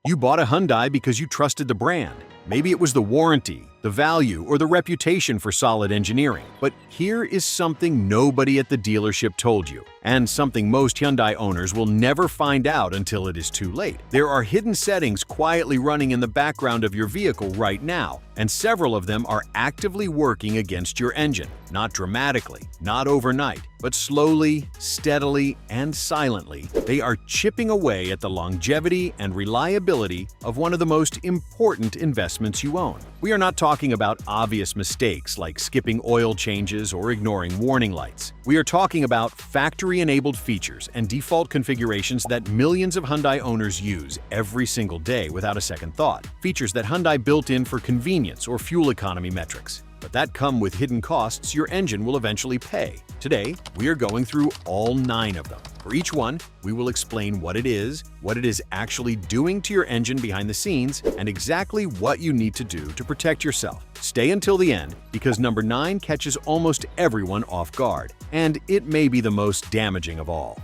You bought a Hyundai because you trusted the brand. Maybe it was the warranty, the value, or the reputation for solid engineering. But here is something nobody at the dealership told you, and something most Hyundai owners will never find out until it is too late. There are hidden settings quietly running in the background of your vehicle right now, and several of them are actively working against your engine. Not dramatically, not overnight, but slowly, steadily, and silently, they are chipping away at the longevity and reliability of one of the most important investments you own. We are not talking about obvious mistakes like skipping oil changes or ignoring warning lights. We are talking about factory-enabled features and default configurations that millions of Hyundai owners use every single day without a second thought. Features that Hyundai built in for convenience or fuel economy metrics, but that come with hidden costs your engine will eventually pay. Today, we are going through all 9 of them. For each one, we will explain what it is actually doing to your engine behind the scenes, and exactly what you need to do to protect yourself. Stay until the end, because number 9 catches almost everyone off guard, and it may be the most damaging of all.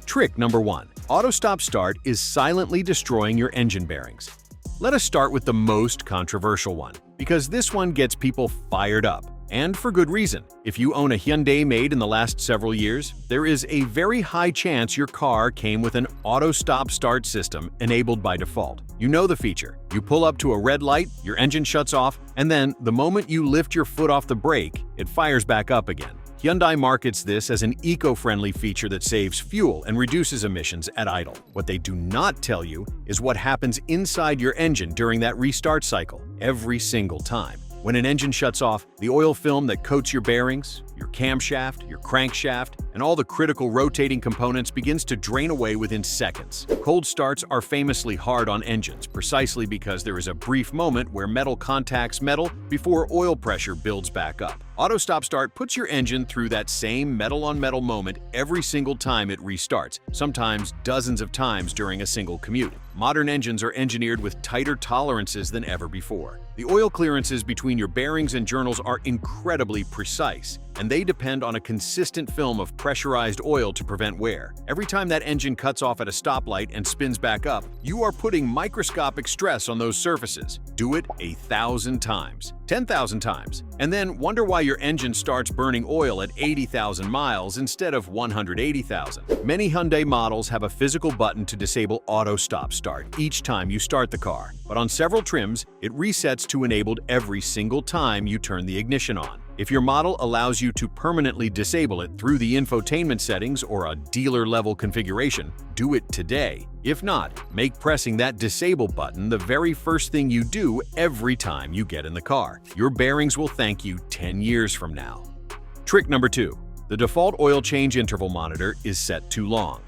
Trick number 1. Autostop-start is silently destroying your engine bearings. Let us start with the most controversial one, because this one gets people fired up. And for good reason. If you own a Hyundai made in the last several years, there is a very high chance your car came with an auto-stop-start system enabled by default. You know the feature. You pull up to a red light, your engine shuts off, and then the moment you lift your foot off the brake, it fires back up again. Hyundai markets this as an eco-friendly feature that saves fuel and reduces emissions at idle. What they do not tell you is what happens inside your engine during that restart cycle, every single time. When an engine shuts off, the oil film that coats your bearings, your camshaft, your crankshaft, and all the critical rotating components begins to drain away within seconds. Cold starts are famously hard on engines, precisely because there is a brief moment where metal contacts metal before oil pressure builds back up. Auto-stop-start puts your engine through that same metal-on-metal moment every single time it restarts, sometimes dozens of times during a single commute. Modern engines are engineered with tighter tolerances than ever before. The oil clearances between your bearings and journals are incredibly precise, and they depend on a consistent film of pressurized oil to prevent wear. Every time that engine cuts off at a stoplight and spins back up, you are putting microscopic stress on those surfaces. Do it 1,000 times, 10,000 times, and then wonder why your engine starts burning oil at 80,000 miles instead of 180,000. Many Hyundai models have a physical button to disable auto-stop-start each time you start the car, but on several trims, it resets to enabled every single time you turn the ignition on. If your model allows you to permanently disable it through the infotainment settings or a dealer-level configuration, do it today. If not, make pressing that disable button the very first thing you do every time you get in the car. Your bearings will thank you 10 years from now. Trick number 2. The default oil change interval monitor is set too long.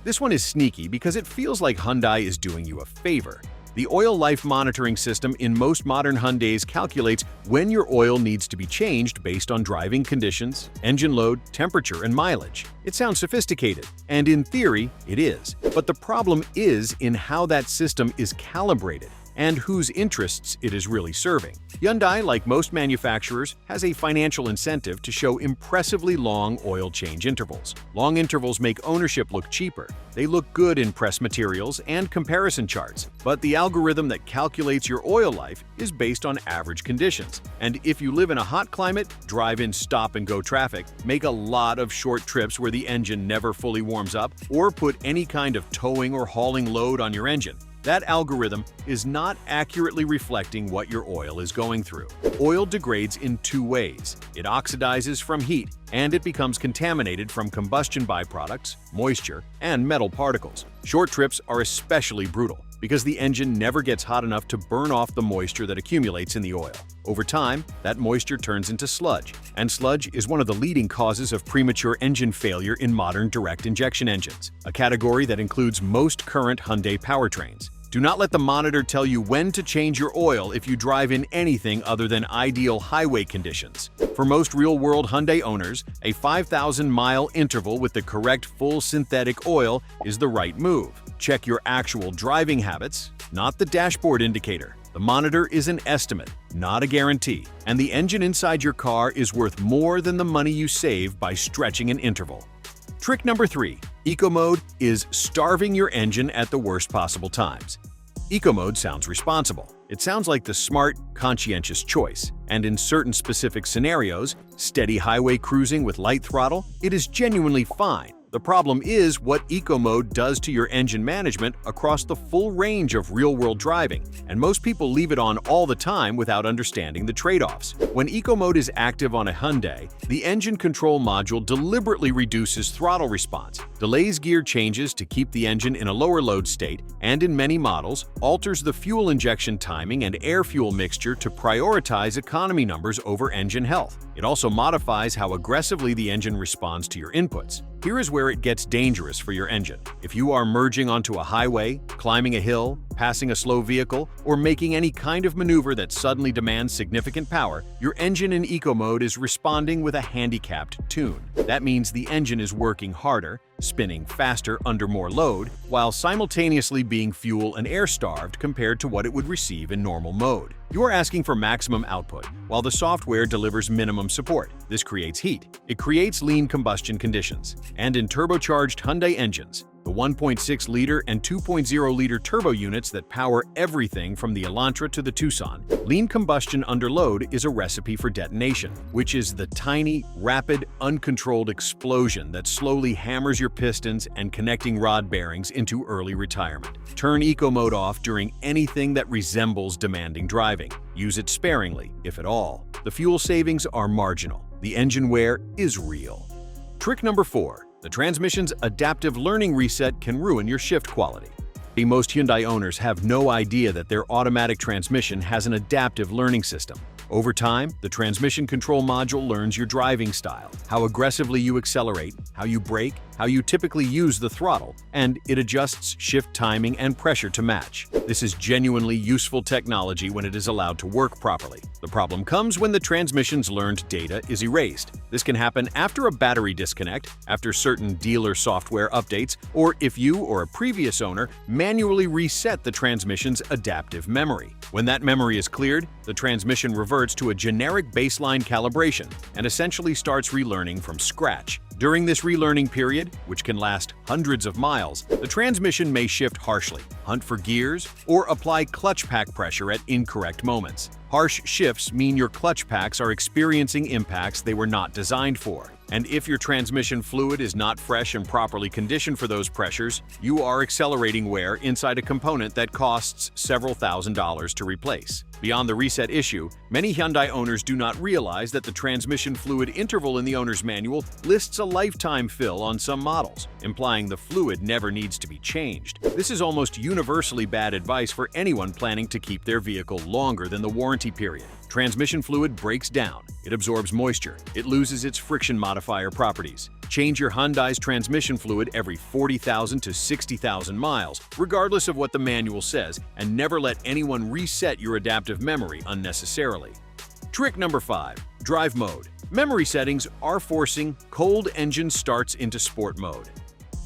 This one is sneaky because it feels like Hyundai is doing you a favor. The oil life monitoring system in most modern Hyundais calculates when your oil needs to be changed based on driving conditions, engine load, temperature, and mileage. It sounds sophisticated, and in theory, it is. But the problem is in how that system is calibrated and whose interests it is really serving. Hyundai, like most manufacturers, has a financial incentive to show impressively long oil change intervals. Long intervals make ownership look cheaper. They look good in press materials and comparison charts, but the algorithm that calculates your oil life is based on average conditions. And if you live in a hot climate, drive in stop-and-go traffic, make a lot of short trips where the engine never fully warms up, or put any kind of towing or hauling load on your engine, that algorithm is not accurately reflecting what your oil is going through. Oil degrades in 2 ways. It oxidizes from heat, and it becomes contaminated from combustion byproducts, moisture, and metal particles. Short trips are especially brutal because the engine never gets hot enough to burn off the moisture that accumulates in the oil. Over time, that moisture turns into sludge, and sludge is one of the leading causes of premature engine failure in modern direct injection engines, a category that includes most current Hyundai powertrains. Do not let the monitor tell you when to change your oil if you drive in anything other than ideal highway conditions. For most real-world Hyundai owners, a 5,000-mile interval with the correct full synthetic oil is the right move. Check your actual driving habits, not the dashboard indicator. The monitor is an estimate, not a guarantee, and the engine inside your car is worth more than the money you save by stretching an interval. Trick number 3. Eco mode is starving your engine at the worst possible times. Eco mode sounds responsible. It sounds like the smart, conscientious choice. And in certain specific scenarios, steady highway cruising with light throttle, it is genuinely fine. The problem is what eco mode does to your engine management across the full range of real-world driving, and most people leave it on all the time without understanding the trade-offs. When eco mode is active on a Hyundai, the engine control module deliberately reduces throttle response, delays gear changes to keep the engine in a lower load state, and in many models, alters the fuel injection timing and air-fuel mixture to prioritize economy numbers over engine health. It also modifies how aggressively the engine responds to your inputs. Here is where it gets dangerous for your engine. If you are merging onto a highway, climbing a hill, passing a slow vehicle, or making any kind of maneuver that suddenly demands significant power, your engine in eco mode is responding with a handicapped tune. That means the engine is working harder, spinning faster under more load, while simultaneously being fuel and air starved compared to what it would receive in normal mode. You are asking for maximum output, while the software delivers minimum support. This creates heat. It creates lean combustion conditions. And in turbocharged Hyundai engines, the 1.6-liter and 2.0-liter turbo units that power everything from the Elantra to the Tucson, lean combustion under load is a recipe for detonation, which is the tiny, rapid, uncontrolled explosion that slowly hammers your pistons and connecting rod bearings into early retirement. Turn eco mode off during anything that resembles demanding driving. Use it sparingly, if at all. The fuel savings are marginal. The engine wear is real. Trick number 4. The transmission's adaptive learning reset can ruin your shift quality. Most Hyundai owners have no idea that their automatic transmission has an adaptive learning system. Over time, the transmission control module learns your driving style, how aggressively you accelerate, how you brake, how you typically use the throttle, and it adjusts shift timing and pressure to match. This is genuinely useful technology when it is allowed to work properly. The problem comes when the transmission's learned data is erased. This can happen after a battery disconnect, after certain dealer software updates, or if you or a previous owner manually reset the transmission's adaptive memory. When that memory is cleared, the transmission reverts to a generic baseline calibration and essentially starts relearning from scratch. During this relearning period, which can last hundreds of miles, the transmission may shift harshly, hunt for gears, or apply clutch pack pressure at incorrect moments. Harsh shifts mean your clutch packs are experiencing impacts they were not designed for. And if your transmission fluid is not fresh and properly conditioned for those pressures, you are accelerating wear inside a component that costs several $1,000s to replace. Beyond the reset issue, many Hyundai owners do not realize that the transmission fluid interval in the owner's manual lists a lifetime fill on some models, implying the fluid never needs to be changed. This is almost universally bad advice for anyone planning to keep their vehicle longer than the warranty period. Transmission fluid breaks down, it absorbs moisture, it loses its friction modifier properties. Change your Hyundai's transmission fluid every 40,000 to 60,000 miles, regardless of what the manual says, and never let anyone reset your adaptive memory unnecessarily. Trick number 5. Drive mode. Memory settings are forcing cold engine starts into sport mode.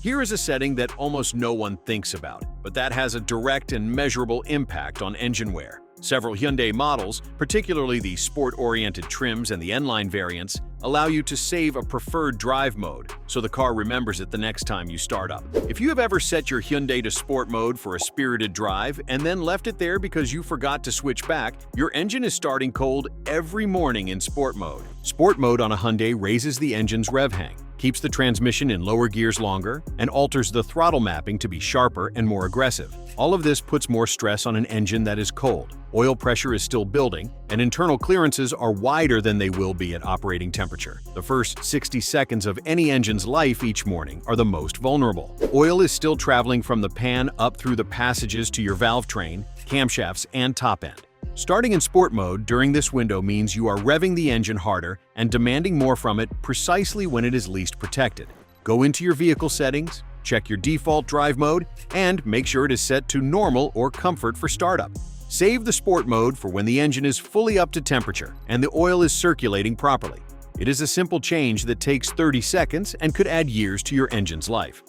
Here is a setting that almost no one thinks about, but that has a direct and measurable impact on engine wear. Several Hyundai models, particularly the sport-oriented trims and the N-Line variants, allow you to save a preferred drive mode, so the car remembers it the next time you start up. If you have ever set your Hyundai to sport mode for a spirited drive and then left it there because you forgot to switch back, your engine is starting cold every morning in sport mode. Sport mode on a Hyundai raises the engine's rev hang, keeps the transmission in lower gears longer, and alters the throttle mapping to be sharper and more aggressive. All of this puts more stress on an engine that is cold. Oil pressure is still building, and internal clearances are wider than they will be at operating temperature. The first 60 seconds of any engine's life each morning are the most vulnerable. Oil is still traveling from the pan up through the passages to your valve train, camshafts, and top end. Starting in sport mode during this window means you are revving the engine harder and demanding more from it precisely when it is least protected. Go into your vehicle settings, check your default drive mode, and make sure it is set to normal or comfort for startup. Save the sport mode for when the engine is fully up to temperature and the oil is circulating properly. It is a simple change that takes 30 seconds and could add years to your engine's life.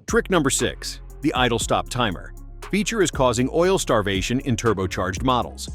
Trick number 6. The idle stop timer. Feature is causing oil starvation in turbocharged models.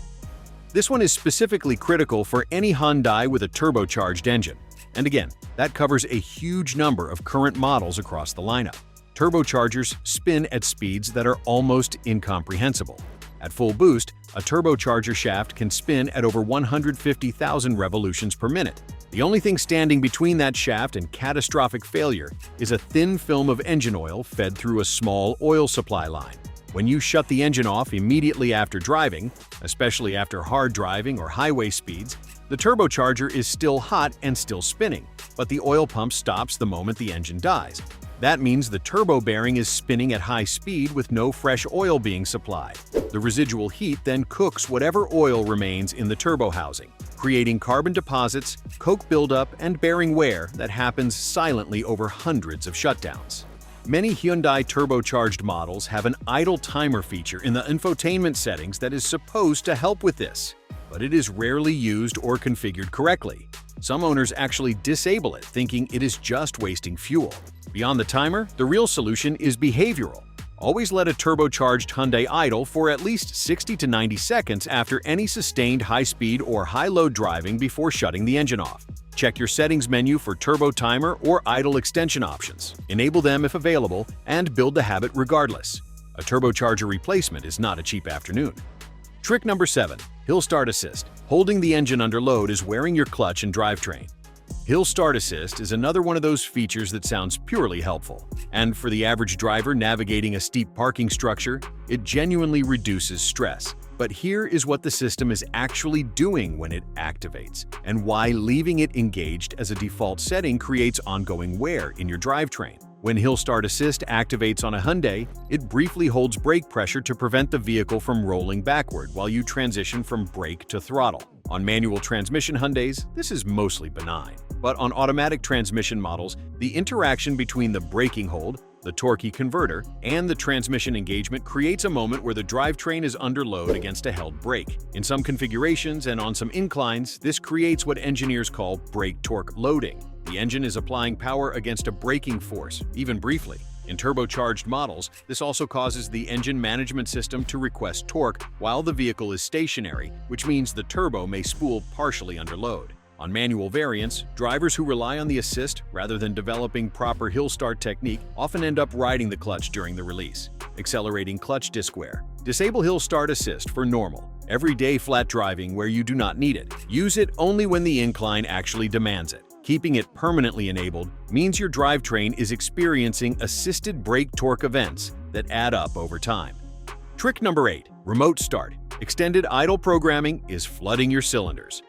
This one is specifically critical for any Hyundai with a turbocharged engine. And again, that covers a huge number of current models across the lineup. Turbochargers spin at speeds that are almost incomprehensible. At full boost, a turbocharger shaft can spin at over 150,000 revolutions per minute. The only thing standing between that shaft and catastrophic failure is a thin film of engine oil fed through a small oil supply line. When you shut the engine off immediately after driving, especially after hard driving or highway speeds, the turbocharger is still hot and still spinning, but the oil pump stops the moment the engine dies. That means the turbo bearing is spinning at high speed with no fresh oil being supplied. The residual heat then cooks whatever oil remains in the turbo housing, creating carbon deposits, coke buildup, and bearing wear that happens silently over hundreds of shutdowns. Many Hyundai turbocharged models have an idle timer feature in the infotainment settings that is supposed to help with this, but it is rarely used or configured correctly. Some owners actually disable it, thinking it is just wasting fuel. Beyond the timer, the real solution is behavioral. Always let a turbocharged Hyundai idle for at least 60 to 90 seconds after any sustained high-speed or high-load driving before shutting the engine off. Check your settings menu for turbo timer or idle extension options. Enable them if available and build the habit regardless. A turbocharger replacement is not a cheap afternoon. Trick number 7. Hill Start Assist. Holding the engine under load is wearing your clutch and drivetrain. Hill Start Assist is another one of those features that sounds purely helpful. And for the average driver navigating a steep parking structure, it genuinely reduces stress. But here is what the system is actually doing when it activates, and why leaving it engaged as a default setting creates ongoing wear in your drivetrain. When Hill Start Assist activates on a Hyundai, it briefly holds brake pressure to prevent the vehicle from rolling backward while you transition from brake to throttle. On manual transmission Hyundais, this is mostly benign. But on automatic transmission models, the interaction between the braking hold, the torque converter, and the transmission engagement creates a moment where the drivetrain is under load against a held brake. In some configurations and on some inclines, this creates what engineers call brake torque loading. The engine is applying power against a braking force, even briefly. In turbocharged models, this also causes the engine management system to request torque while the vehicle is stationary, which means the turbo may spool partially under load. On manual variants, drivers who rely on the assist rather than developing proper hill start technique often end up riding the clutch during the release. Accelerating clutch disc wear. Disable Hill Start Assist for normal, everyday flat driving where you do not need it. Use it only when the incline actually demands it. Keeping it permanently enabled means your drivetrain is experiencing assisted brake torque events that add up over time. Trick number 8. Remote Start. Extended idle programming is flooding your cylinders.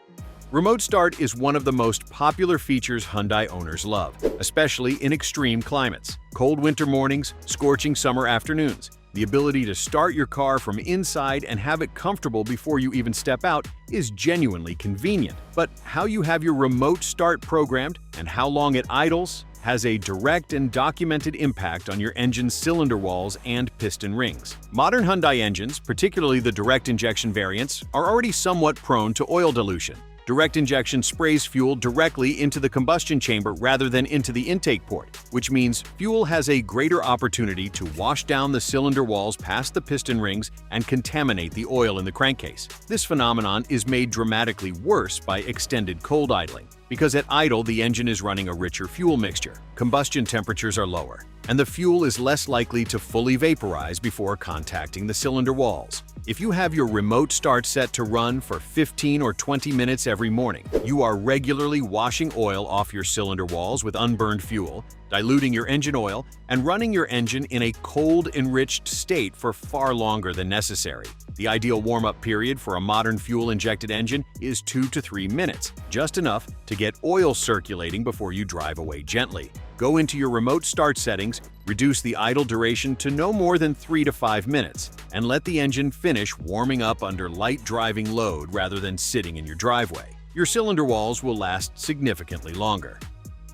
Remote Start is one of the most popular features Hyundai owners love, especially in extreme climates. Cold winter mornings, scorching summer afternoons. The ability to start your car from inside and have it comfortable before you even step out is genuinely convenient. But how you have your remote start programmed and how long it idles has a direct and documented impact on your engine's cylinder walls and piston rings. Modern Hyundai engines, particularly the direct injection variants, are already somewhat prone to oil dilution. Direct injection sprays fuel directly into the combustion chamber rather than into the intake port, which means fuel has a greater opportunity to wash down the cylinder walls past the piston rings and contaminate the oil in the crankcase. This phenomenon is made dramatically worse by extended cold idling, because at idle the engine is running a richer fuel mixture, combustion temperatures are lower, and the fuel is less likely to fully vaporize before contacting the cylinder walls. If you have your remote start set to run for 15 or 20 minutes every morning, you are regularly washing oil off your cylinder walls with unburned fuel, diluting your engine oil, and running your engine in a cold-enriched state for far longer than necessary. The ideal warm-up period for a modern fuel-injected engine is 2 to 3 minutes, just enough to get oil circulating before you drive away gently. Go into your remote start settings, reduce the idle duration to no more than 3 to 5 minutes, and let the engine finish warming up under light driving load rather than sitting in your driveway. Your cylinder walls will last significantly longer.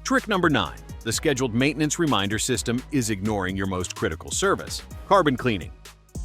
Trick number 9. The scheduled maintenance reminder system is ignoring your most critical service, carbon cleaning.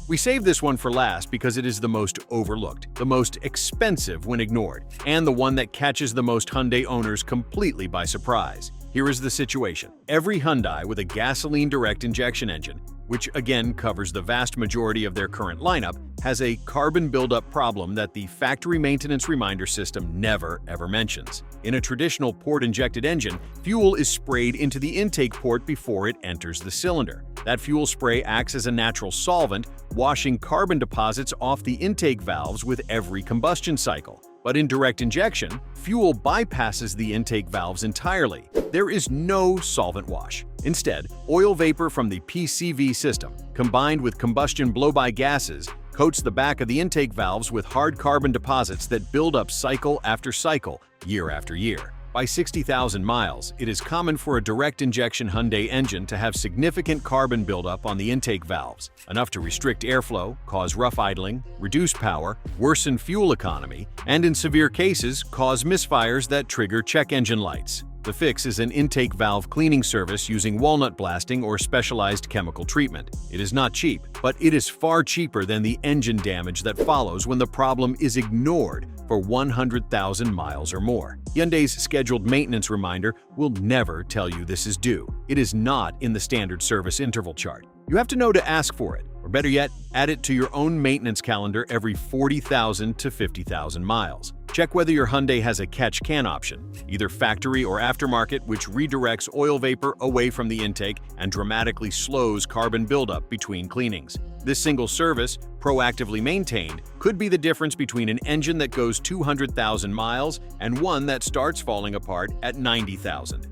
We saved this one for last because it is the most overlooked, the most expensive when ignored, and the one that catches the most Hyundai owners completely by surprise. Here is the situation. Every Hyundai with a gasoline direct injection engine, which again covers the vast majority of their current lineup, has a carbon buildup problem that the factory maintenance reminder system never ever mentions. In a traditional port-injected engine, fuel is sprayed into the intake port before it enters the cylinder. That fuel spray acts as a natural solvent, washing carbon deposits off the intake valves with every combustion cycle. But in direct injection, fuel bypasses the intake valves entirely. There is no solvent wash. Instead, oil vapor from the PCV system, combined with combustion blow-by gases, coats the back of the intake valves with hard carbon deposits that build up cycle after cycle, year after year. By 60,000 miles, it is common for a direct injection Hyundai engine to have significant carbon buildup on the intake valves, enough to restrict airflow, cause rough idling, reduce power, worsen fuel economy, and in severe cases, cause misfires that trigger check engine lights. The fix is an intake valve cleaning service using walnut blasting or specialized chemical treatment. It is not cheap, but it is far cheaper than the engine damage that follows when the problem is ignored for 100,000 miles or more. Hyundai's scheduled maintenance reminder will never tell you this is due. It is not in the standard service interval chart. You have to know to ask for it, or better yet, add it to your own maintenance calendar every 40,000 to 50,000 miles. Check whether your Hyundai has a catch-can option, either factory or aftermarket, which redirects oil vapor away from the intake and dramatically slows carbon buildup between cleanings. This single service, proactively maintained, could be the difference between an engine that goes 200,000 miles and one that starts falling apart at 90,000.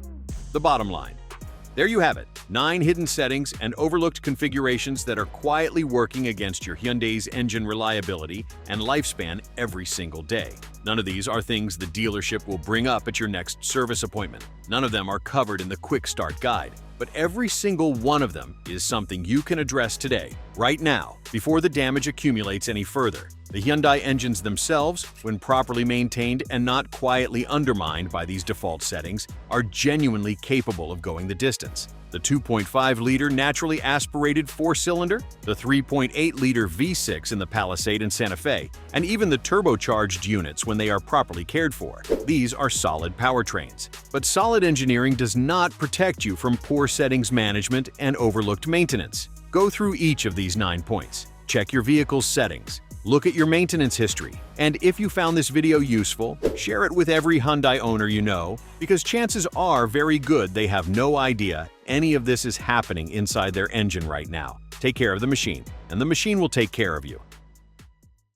The bottom line. There you have it, 9 hidden settings and overlooked configurations that are quietly working against your Hyundai's engine reliability and lifespan every single day. None of these are things the dealership will bring up at your next service appointment. None of them are covered in the Quick Start Guide. But every single one of them is something you can address today, right now, before the damage accumulates any further. The Hyundai engines themselves, when properly maintained and not quietly undermined by these default settings, are genuinely capable of going the distance. The 2.5-liter naturally aspirated 4-cylinder, the 3.8-liter V6 in the Palisade and Santa Fe, and even the turbocharged units when they are properly cared for. These are solid powertrains. But solid engineering does not protect you from poor settings management and overlooked maintenance. Go through each of these 9 points. Check your vehicle's settings. Look at your maintenance history, and if you found this video useful, share it with every Hyundai owner you know, because chances are very good they have no idea any of this is happening inside their engine right now. Take care of the machine, and the machine will take care of you.